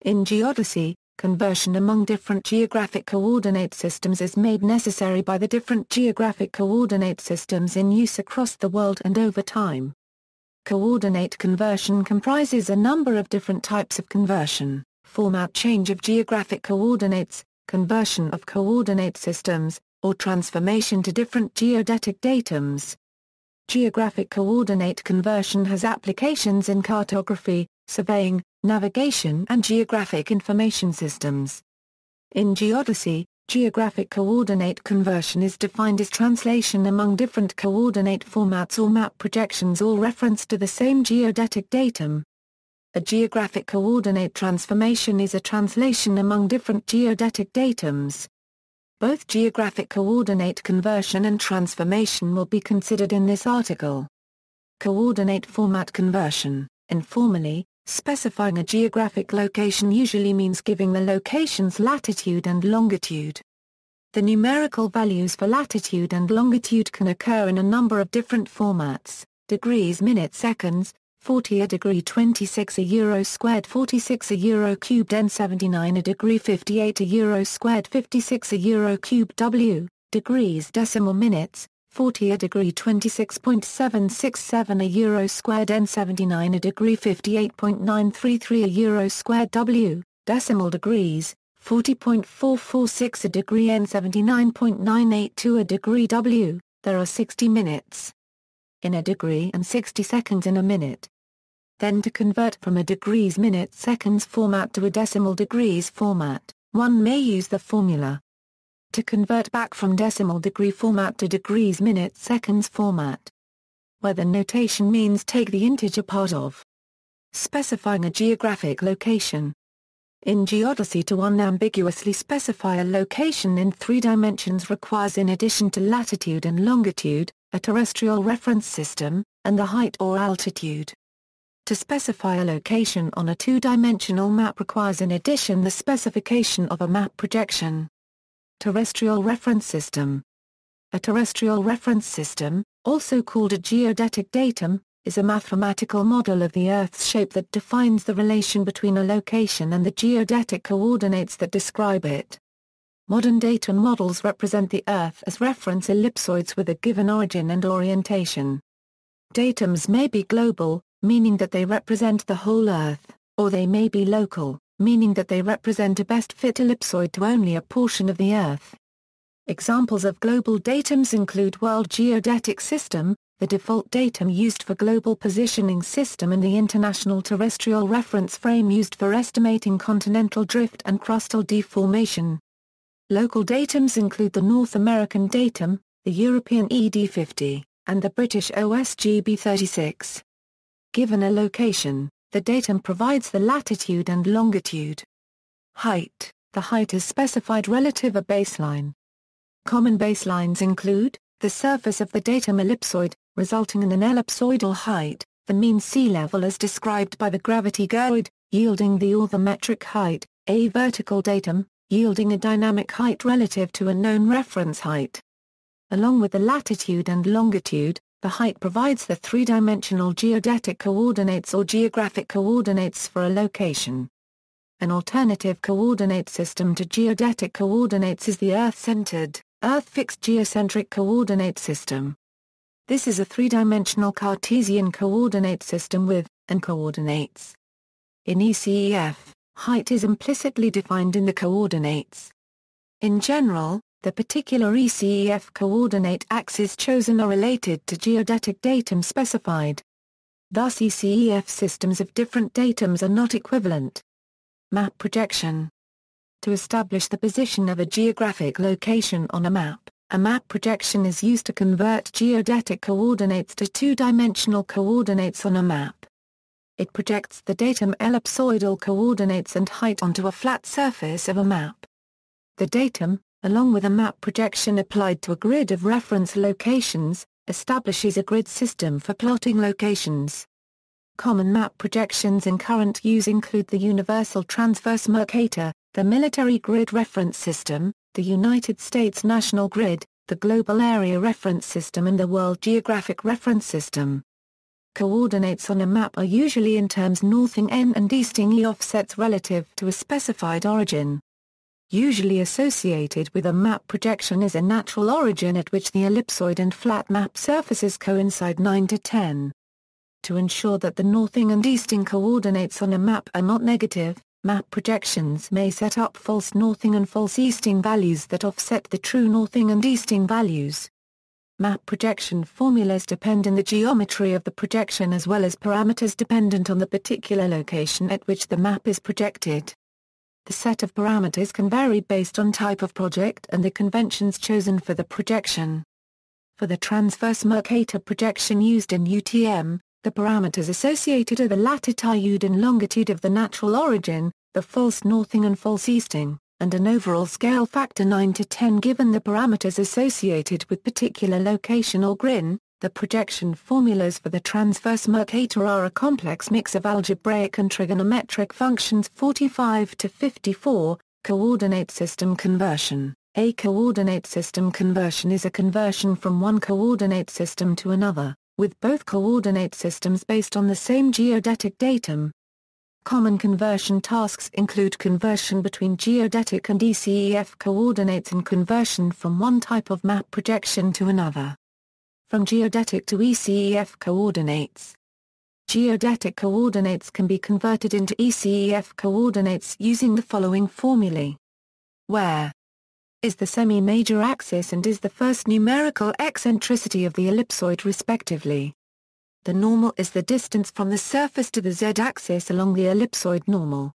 In geodesy, conversion among different geographic coordinate systems is made necessary by the different geographic coordinate systems in use across the world and over time. Coordinate conversion comprises a number of different types of conversion: format change of geographic coordinates, conversion of coordinate systems, or transformation to different geodetic datums. Geographic coordinate conversion has applications in cartography, surveying, navigation and geographic information systems. In geodesy, geographic coordinate conversion is defined as translation among different coordinate formats or map projections or reference to the same geodetic datum. A geographic coordinate transformation is a translation among different geodetic datums. Both geographic coordinate conversion and transformation will be considered in this article. Coordinate format conversion, informally, specifying a geographic location usually means giving the location's latitude and longitude. The numerical values for latitude and longitude can occur in a number of different formats: degrees, minutes, seconds, 40 a degree 26 a euro squared 46 a euro cubed n 79 a degree 58 a euro squared 56 a euro cubed w, degrees decimal minutes, 40 a degree 26.767 a euro squared n 79 a degree 58.933 a euro squared w, decimal degrees, 40.446 a degree n 79.982 a degree w, there are 60 minutes in a degree and 60 seconds in a minute. Then to convert from a degrees minutes seconds format to a decimal degrees format, one may use the formula. To convert back from decimal degree format to degrees minutes seconds format, where the notation means take the integer part of. Specifying a geographic location. In geodesy, to unambiguously specify a location in 3 dimensions requires, in addition to latitude and longitude, a terrestrial reference system, and the height or altitude. To specify a location on a 2-dimensional map requires in addition the specification of a map projection. Terrestrial reference system. A terrestrial reference system, also called a geodetic datum, is a mathematical model of the Earth's shape that defines the relation between a location and the geodetic coordinates that describe it. Modern datum models represent the Earth as reference ellipsoids with a given origin and orientation. Datums may be global, meaning that they represent the whole Earth, or they may be local, meaning that they represent a best fit ellipsoid to only a portion of the Earth. Examples of global datums include World Geodetic System, the default datum used for global positioning system, and the International Terrestrial Reference Frame used for estimating continental drift and crustal deformation. Local datums include the North American datum, the European ED50, and the British OSGB36. Given a location, the datum provides the latitude and longitude. Height. The height is specified relative a baseline. Common baselines include the surface of the datum ellipsoid, resulting in an ellipsoidal height, the mean sea level as described by the gravity geoid, yielding the orthometric height, a vertical datum, yielding a dynamic height relative to a known reference height. Along with the latitude and longitude, the height provides the 3-dimensional geodetic coordinates or geographic coordinates for a location. An alternative coordinate system to geodetic coordinates is the Earth-centered, Earth-fixed geocentric coordinate system. This is a 3-dimensional Cartesian coordinate system with, and coordinates. In ECEF, height is implicitly defined in the coordinates. In general, the particular ECEF coordinate axes chosen are related to geodetic datum specified. Thus ECEF systems of different datums are not equivalent. Map projection. To establish the position of a geographic location on a map projection is used to convert geodetic coordinates to 2-dimensional coordinates on a map. It projects the datum ellipsoidal coordinates and height onto a flat surface of a map. The datum, along with a map projection applied to a grid of reference locations, establishes a grid system for plotting locations. Common map projections in current use include the Universal Transverse Mercator, the Military Grid Reference System, the United States National Grid, the Global Area Reference System and the World Geographic Reference System. Coordinates on a map are usually in terms northing n and easting e offsets relative to a specified origin. Usually associated with a map projection is a natural origin at which the ellipsoid and flat map surfaces coincide 9 to 10. To ensure that the northing and easting coordinates on a map are not negative, map projections may set up false northing and false easting values that offset the true northing and easting values. Map projection formulas depend on the geometry of the projection as well as parameters dependent on the particular location at which the map is projected. The set of parameters can vary based on type of project and the conventions chosen for the projection. For the transverse Mercator projection used in UTM, the parameters associated are the latitude and longitude of the natural origin, the false northing and false easting, and an overall scale factor 9 to 10 given the parameters associated with particular location or GRIN. The projection formulas for the transverse Mercator are a complex mix of algebraic and trigonometric functions 45 to 54. Coordinate system conversion. A coordinate system conversion is a conversion from one coordinate system to another, with both coordinate systems based on the same geodetic datum. Common conversion tasks include conversion between geodetic and ECEF coordinates and conversion from one type of map projection to another. From geodetic to ECEF coordinates. Geodetic coordinates can be converted into ECEF coordinates using the following formulae. Where is the semi-major axis and is the first numerical eccentricity of the ellipsoid respectively. The normal is the distance from the surface to the z-axis along the ellipsoid normal.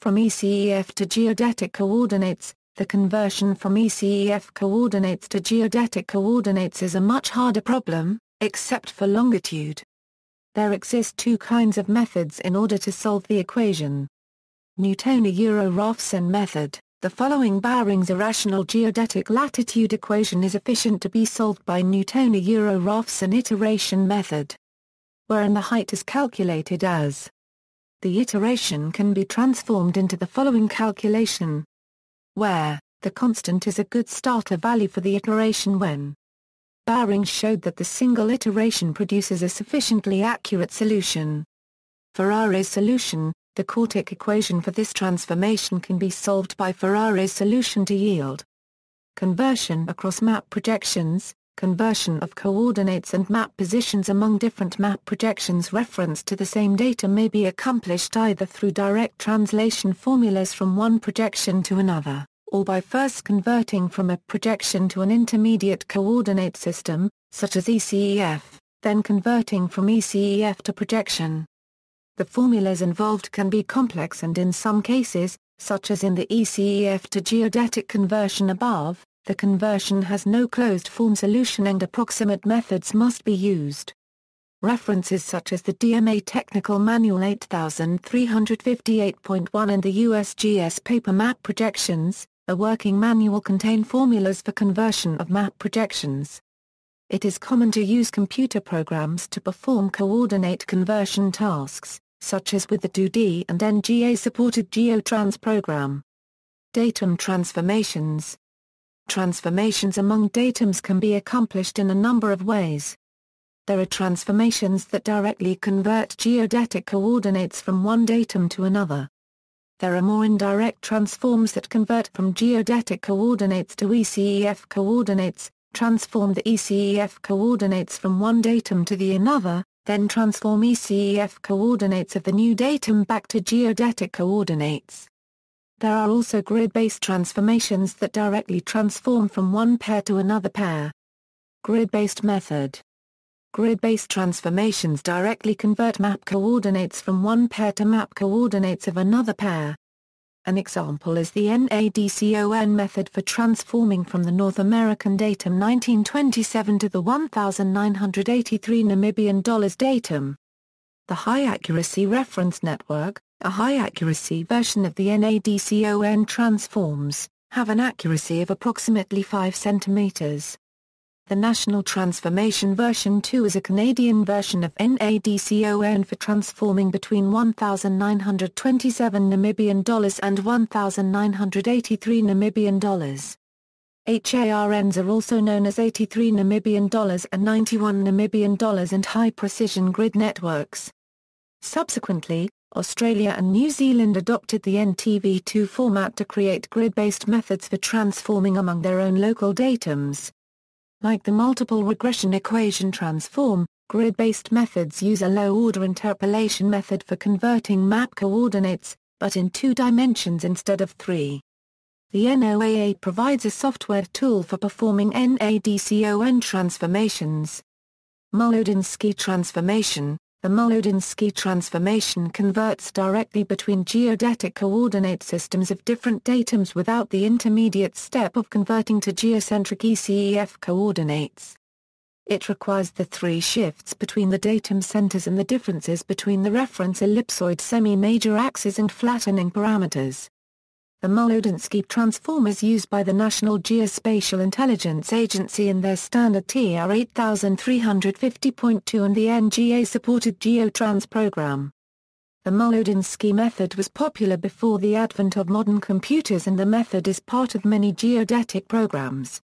From ECEF to geodetic coordinates, the conversion from ECEF coordinates to geodetic coordinates is a much harder problem, except for longitude. There exist two kinds of methods in order to solve the equation. Newtonian-Euro-Raphson method. The following Baring's irrational geodetic latitude equation is efficient to be solved by Newtonian-Euro-Raphson iteration method, wherein the height is calculated as. The iteration can be transformed into the following calculation. Where the constant is a good starter value for the iteration when. Baring showed that the single iteration produces a sufficiently accurate solution. Ferrari's solution. The quartic equation for this transformation can be solved by Ferrari's solution to yield. Conversion across map projections. Conversion of coordinates and map positions among different map projections referenced to the same data may be accomplished either through direct translation formulas from one projection to another, or by first converting from a projection to an intermediate coordinate system, such as ECEF, then converting from ECEF to projection. The formulas involved can be complex and in some cases, such as in the ECEF to geodetic conversion above, the conversion has no closed-form solution and approximate methods must be used. References such as the DMA Technical Manual 8358.1 and the USGS Paper Map Projections, a working manual contain formulas for conversion of map projections. It is common to use computer programs to perform coordinate conversion tasks, such as with the 2D and NGA-supported GeoTrans program. Datum transformations. Transformations among datums can be accomplished in a number of ways. There are transformations that directly convert geodetic coordinates from one datum to another. There are more indirect transforms that convert from geodetic coordinates to ECEF coordinates, transform the ECEF coordinates from one datum to the another, then transform ECEF coordinates of the new datum back to geodetic coordinates. There are also grid-based transformations that directly transform from one pair to another pair. Grid-based method. Grid-based transformations directly convert map coordinates from one pair to map coordinates of another pair. An example is the NADCON method for transforming from the North American datum 1927 to the 1983 Namibian dollars datum. The high-accuracy reference network, a high-accuracy version of the NADCON transforms, have an accuracy of approximately 5 cm. The National Transformation version 2 is a Canadian version of NADCON for transforming between 1927 Namibian dollars and 1983 Namibian dollars. HARNs are also known as 83 Namibian dollars and 91 Namibian dollars and high-precision grid networks. Subsequently, Australia and New Zealand adopted the NTV2 format to create grid-based methods for transforming among their own local datums. Like the multiple regression equation transform, grid-based methods use a low-order interpolation method for converting map coordinates, but in 2 dimensions instead of 3. The NOAA provides a software tool for performing NADCON transformations. Molodensky transformation. The Molodensky transformation converts directly between geodetic coordinate systems of different datums without the intermediate step of converting to geocentric ECEF coordinates. It requires the 3 shifts between the datum centers and the differences between the reference ellipsoid semi-major axes and flattening parameters. The Molodensky transform is used by the National Geospatial Intelligence Agency in their standard TR 8350.2 and the NGA-supported GeoTrans program. The Molodensky method was popular before the advent of modern computers, and the method is part of many geodetic programs.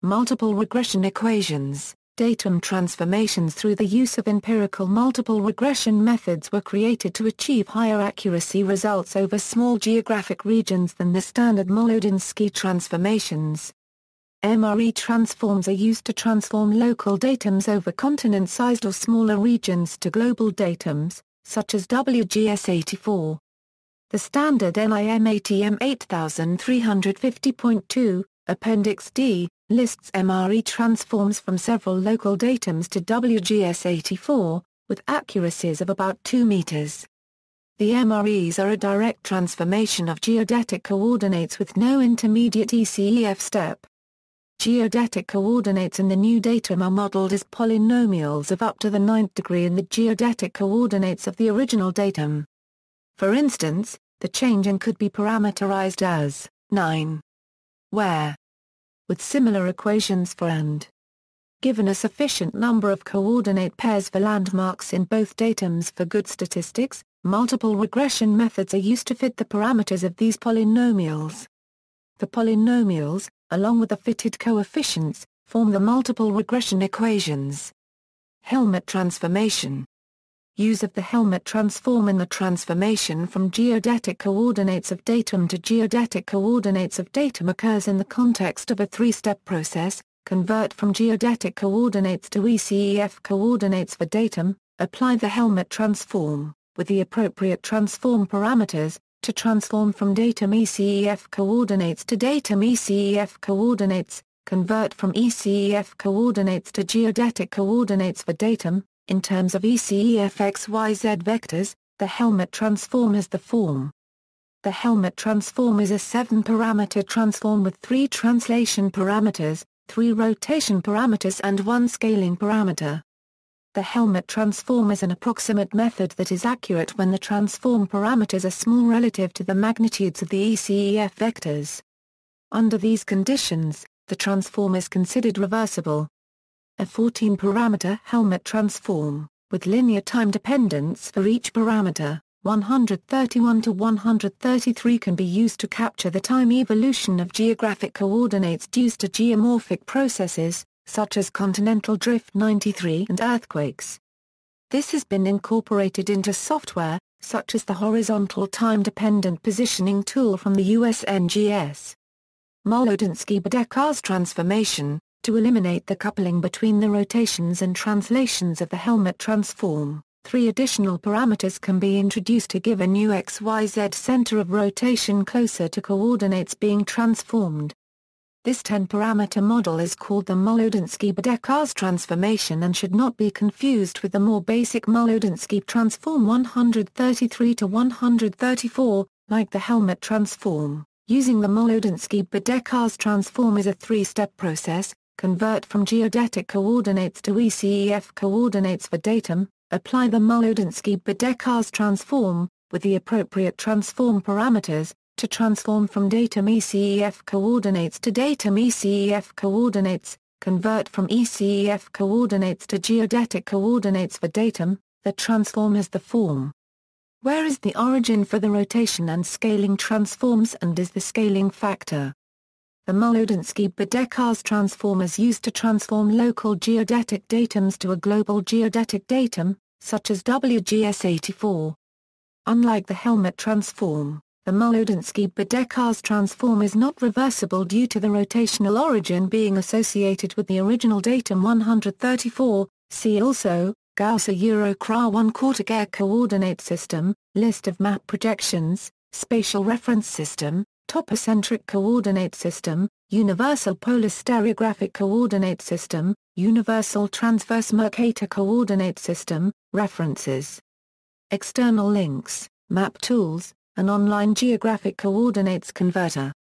Multiple regression equations. Datum transformations through the use of empirical multiple regression methods were created to achieve higher accuracy results over small geographic regions than the standard Molodensky transformations. MRE transforms are used to transform local datums over continent-sized or smaller regions to global datums, such as WGS84. The standard NIM-ATM 8350.2, Appendix D, lists MRE transforms from several local datums to WGS84, with accuracies of about 2 meters. The MREs are a direct transformation of geodetic coordinates with no intermediate ECEF step. Geodetic coordinates in the new datum are modeled as polynomials of up to the 9th degree in the geodetic coordinates of the original datum. For instance, the change-in could be parameterized as 9, where, with similar equations for and. Given a sufficient number of coordinate pairs for landmarks in both datums for good statistics, multiple regression methods are used to fit the parameters of these polynomials. The polynomials, along with the fitted coefficients, form the multiple regression equations. Helmert transformation. Use of the Helmert transform in the transformation from geodetic coordinates of datum to geodetic coordinates of datum occurs in the context of a 3-step process: convert from geodetic coordinates to ECEF coordinates for datum, apply the Helmert transform, with the appropriate transform parameters, to transform from datum ECEF coordinates to datum ECEF coordinates, convert from ECEF coordinates to geodetic coordinates for datum. In terms of ECEF XYZ vectors, the Helmert transform has the form. The Helmert transform is a 7-parameter transform with 3 translation parameters, 3 rotation parameters and 1 scaling parameter. The Helmert transform is an approximate method that is accurate when the transform parameters are small relative to the magnitudes of the ECEF vectors. Under these conditions, the transform is considered reversible. A 14-parameter Helmert transform, with linear time dependence for each parameter, 131 to 133, can be used to capture the time evolution of geographic coordinates due to geomorphic processes, such as continental drift 93 and earthquakes. This has been incorporated into software, such as the horizontal time-dependent positioning tool from the USNGS. Molodensky-Badekars transformation. To eliminate the coupling between the rotations and translations of the Helmert transform, 3 additional parameters can be introduced to give a new XYZ center of rotation closer to coordinates being transformed. This 10-parameter model is called the Molodensky-Badekars transformation and should not be confused with the more basic Molodensky transform 133 to 134, like the Helmert transform. Using the Molodensky-Badekars transform is a 3-step process: convert from geodetic coordinates to ECEF coordinates for datum, apply the Molodensky-Badekars transform, with the appropriate transform parameters, to transform from datum ECEF coordinates to datum ECEF coordinates, convert from ECEF coordinates to geodetic coordinates for datum. The transform has the form. Where is the origin for the rotation and scaling transforms, and is the scaling factor? The Molodensky-Badekars transform is used to transform local geodetic datums to a global geodetic datum, such as WGS84. Unlike the Helmert transform, the Molodensky-Badekars transform is not reversible due to the rotational origin being associated with the original datum 134. See also, Gauss-Euro-Kra 1/4 coordinate system, list of map projections, spatial reference system, topocentric coordinate system, universal polar stereographic coordinate system, universal transverse Mercator coordinate system, references. External links, map tools, an online geographic coordinates converter.